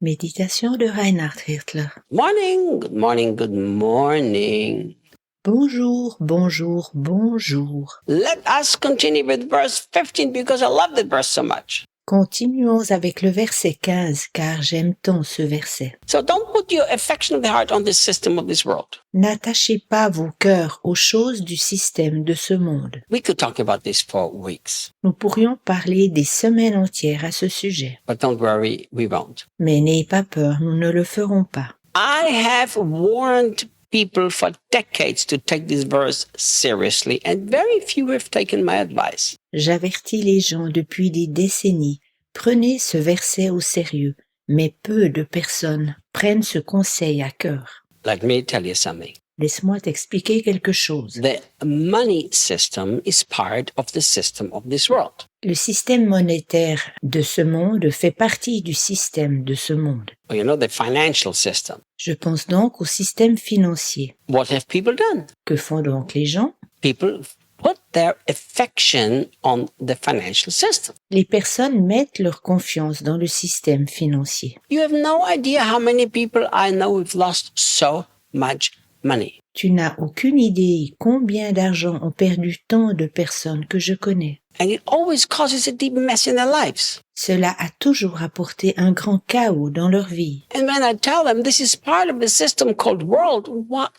Méditation de Reinhard Hirtler. Morning, good morning, good morning. Bonjour, bonjour, bonjour. Let us continue with verse 15 because I love that verse so much. Continuons avec le verset 15 car j'aime tant ce verset. So don't put your affection of the heart on this system of this world. N'attachez pas vos cœurs aux choses du système de ce monde. We could talk about this for weeks, Nous pourrions parler des semaines entières à ce sujet. but don't worry, we won't. Mais n'ayez pas peur, nous ne le ferons pas. I have warned people for decades to take this verse seriously, and very few have taken my advice. J'avertis les gens depuis des décennies. Prenez ce verset au sérieux, mais peu de personnes prennent ce conseil à cœur. Let me tell you something. Laisse-moi t'expliquer quelque chose. The money system is part of the system of this world. Le système monétaire de ce monde fait partie du système de ce monde. You know, the financial system. Je pense donc au système financier. What have people done? Que font donc les gens? People put their affection on the financial system. Les personnes mettent leur confiance dans le système financier. You have no idea how many people I know who've lost so much money. Tu n'as aucune idée combien d'argent ont perdu tant de personnes que je connais. And it always causes a deep mess in their lives. Cela a toujours apporté un grand chaos dans leur vie. And when I tell them this is part of the system called world,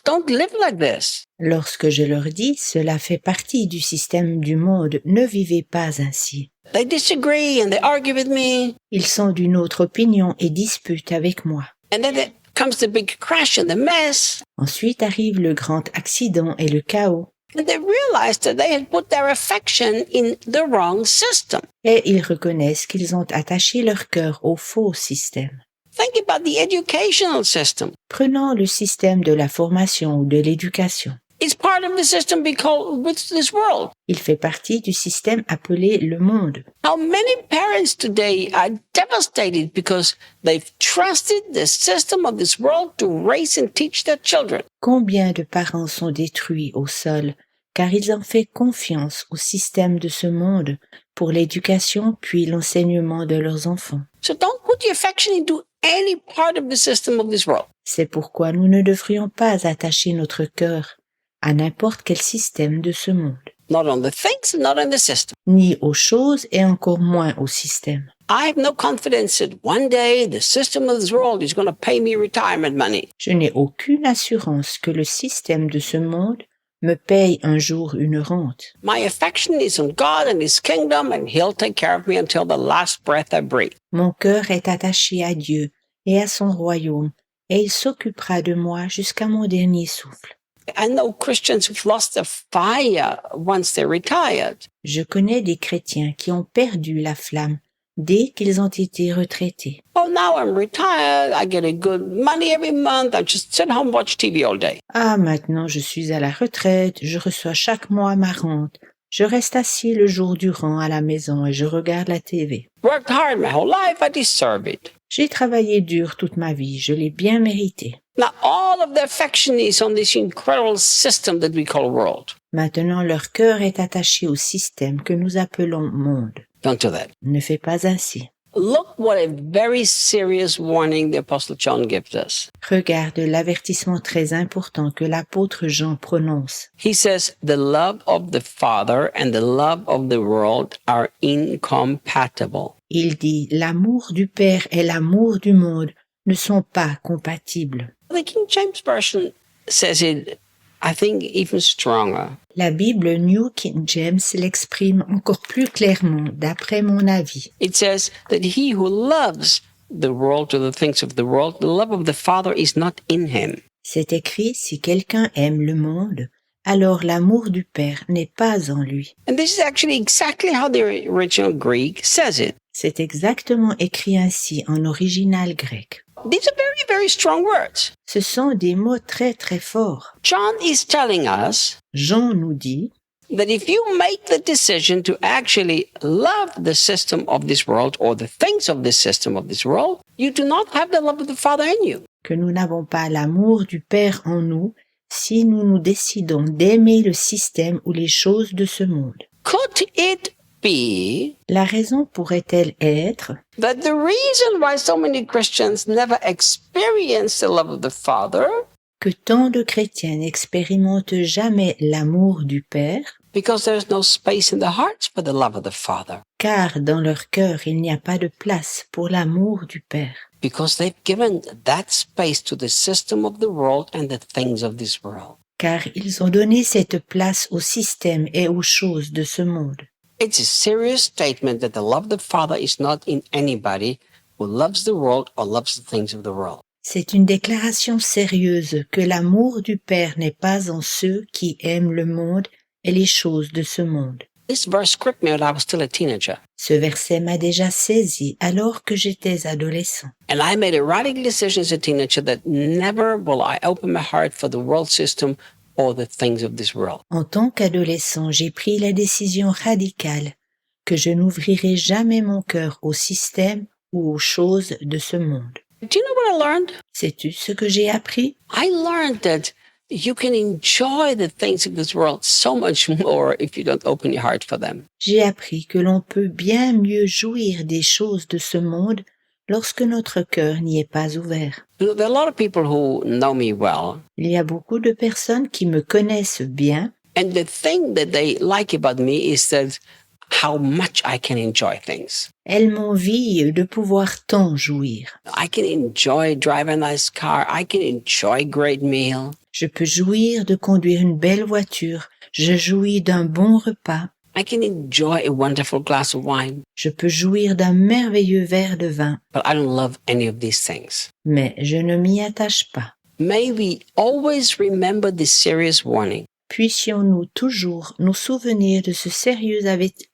don't live like this. Lorsque je leur dis cela fait partie du système du monde, ne vivez pas ainsi. They disagree and they argue with me. Ils sont d'une autre opinion et disputent avec moi. And then it comes the big crash and the mess. Ensuite arrive le grand accident et le chaos. And they realized that they had put their affection in the wrong system. Et ils reconnaissent qu'ils ont attaché leur cœur au faux système. Think about the educational system. Prenons le système de la formation ou de l'éducation. It's part of the system because with this world. Il fait partie du système appelé le monde. How many parents today are devastated because they've trusted the system of this world to raise and teach their children? Combien de parents sont détruits au sol car ils ont fait confiance au système de ce monde pour l'éducation puis l'enseignement de leurs enfants. So don't put your affection into any part of the system of this world. C'est pourquoi nous ne devrions pas attacher notre cœur à n'importe quel système de ce monde, Not on the things, not on the system. ni aux choses et encore moins au système. I have no confidence that one day the system of this world is going to pay me retirement money. Je n'ai aucune assurance que le système de ce monde me paye un jour une rente. My affection is on God and His kingdom, and He'll take care of me until the last breath I breathe. Mon cœur est attaché à Dieu et à son royaume, et il s'occupera de moi jusqu'à mon dernier souffle. I know Christians who've lost their fire once they're retired. Je connais des chrétiens qui ont perdu la flamme dès qu'ils ont été retraités. Oh, now I'm retired. I get a good money every month. I just sit home, watch TV all day. Ah, maintenant je suis à la retraite, je reçois chaque mois ma rente. Je reste assis le jour durant à la maison et je regarde la TV. Worked hard my whole life. I deserve it. J'ai travaillé dur toute ma vie, je l'ai bien mérité. Now all of their affection is on this incredible system that we call world. Maintenant leur cœur est attaché au système que nous appelons monde. Don't do that. Ne fais pas ainsi. Look what a very serious warning the Apostle John gives us. Regarde l'avertissement très important que l'apôtre Jean prononce. He says, the love of the Father and the love of the world are incompatible. Il dit, l'amour du Père et l'amour du monde ne sont pas compatibles. The King James Version says it, I think, even stronger. La Bible New King James l'exprime encore plus clairement, d'après mon avis. It says that he who loves the world or the things of the world, the love of the Father is not in him. C'est écrit, si quelqu'un aime le monde, alors l'amour du Père n'est pas en lui. And this is actually exactly how the original Greek says it. C'est exactement écrit ainsi en original grec. These are very, very strong words. Ce sont des mots très très forts. John is telling us Jean nous dit that if you make the decision to actually love the system of this world or the things of this system of this world, you do not have the love of the Father in you. que nous n'avons pas l'amour du Père en nous si nous nous décidons d'aimer le système ou les choses de ce monde. Could it be La raison pourrait-elle être that the reason why so many Christians never experience the love of the Father que tant de chrétiens n'expérimentent jamais l'amour du Père, because there is no space in their hearts for the love of the Father, car dans leur cœur il n'y a pas de place pour l'amour du Père, because they've given that space to the system of the world and the things of this world. car ils ont donné cette place au système et aux choses de ce monde. It's a serious statement that the love of the Father is not in anybody who loves the world or loves the things of the world. C'est une déclaration sérieuse que l'amour du Père n'est pas en ceux qui aiment le monde et les choses de ce monde. This verse gripped me when I was still a teenager. Ce verset m'a déjà saisi alors que j'étais adolescent. And I made a radical decision as a teenager that never will I open my heart for the world system or the things of this world. En tant qu'adolescent, j'ai pris la décision radicale que je n'ouvrirai jamais mon cœur au système ou aux choses de ce monde. Do you know what I learned? Sais-tu ce que j'ai appris? I learned that you can enjoy the things of this world so much more if you don't open your heart for them. J'ai appris que l'on peut bien mieux jouir des choses de ce monde lorsque notre cœur n'y est pas ouvert. You know, there are a lot of people who know me well, Il y a beaucoup de personnes qui me connaissent bien and the thing that they like about me is that how much I can enjoy things. elles m'envient de pouvoir tant jouir. I can enjoy driving a nice car. I can enjoy great meal. Je peux jouir de conduire une belle voiture. Je jouis d'un bon repas. I can enjoy a wonderful glass of wine. Je peux jouir d'un merveilleux verre de vin. But I don't love any of these things. Mais je ne m'y attache pas. May we always remember this serious warning Puissions-nous toujours nous souvenir de ce sérieux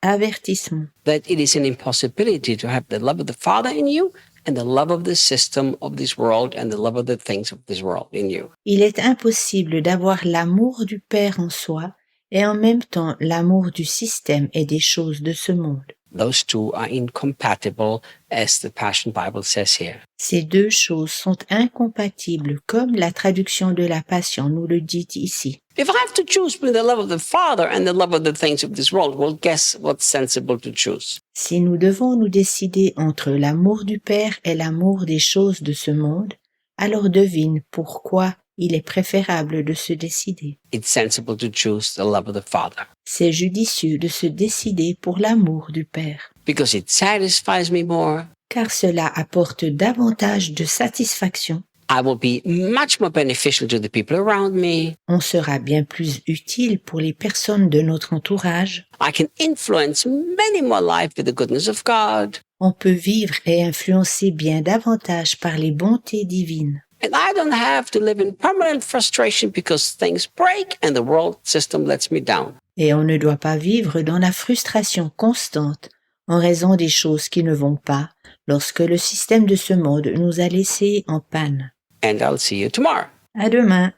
avertissement that it is an impossibility to have the love of the Father in you and the love of the system of this world and the love of the things of this world in you. Il est impossible d'avoir l'amour du Père en soi et en même temps l'amour du système et des choses de ce monde. Those two are incompatible, as the Passion Bible says here. Ces deux choses sont incompatibles, comme la traduction de la Passion nous le dit ici. If I have to choose between the love of the Father and the love of the things of this world, well, guess what's sensible to choose? Si nous devons nous décider entre l'amour du Père et l'amour des choses de ce monde, alors devine pourquoi il est préférable de se décider. It's sensible to choose the love of the Father C'est judicieux de se décider pour l'amour du Père, because it satisfies me more. car cela apporte davantage de satisfaction. I will be much more beneficial to the people around me. On sera bien plus utile pour les personnes de notre entourage. I can influence many more lives with the goodness of God. On peut vivre et influencer bien davantage par les bontés divines. And I don't have to live in permanent frustration because things break and the world system lets me down. Et on ne doit pas vivre dans la frustration constante en raison des choses qui ne vont pas lorsque le système de ce monde nous a laissés en panne. And I'll see you tomorrow. À demain.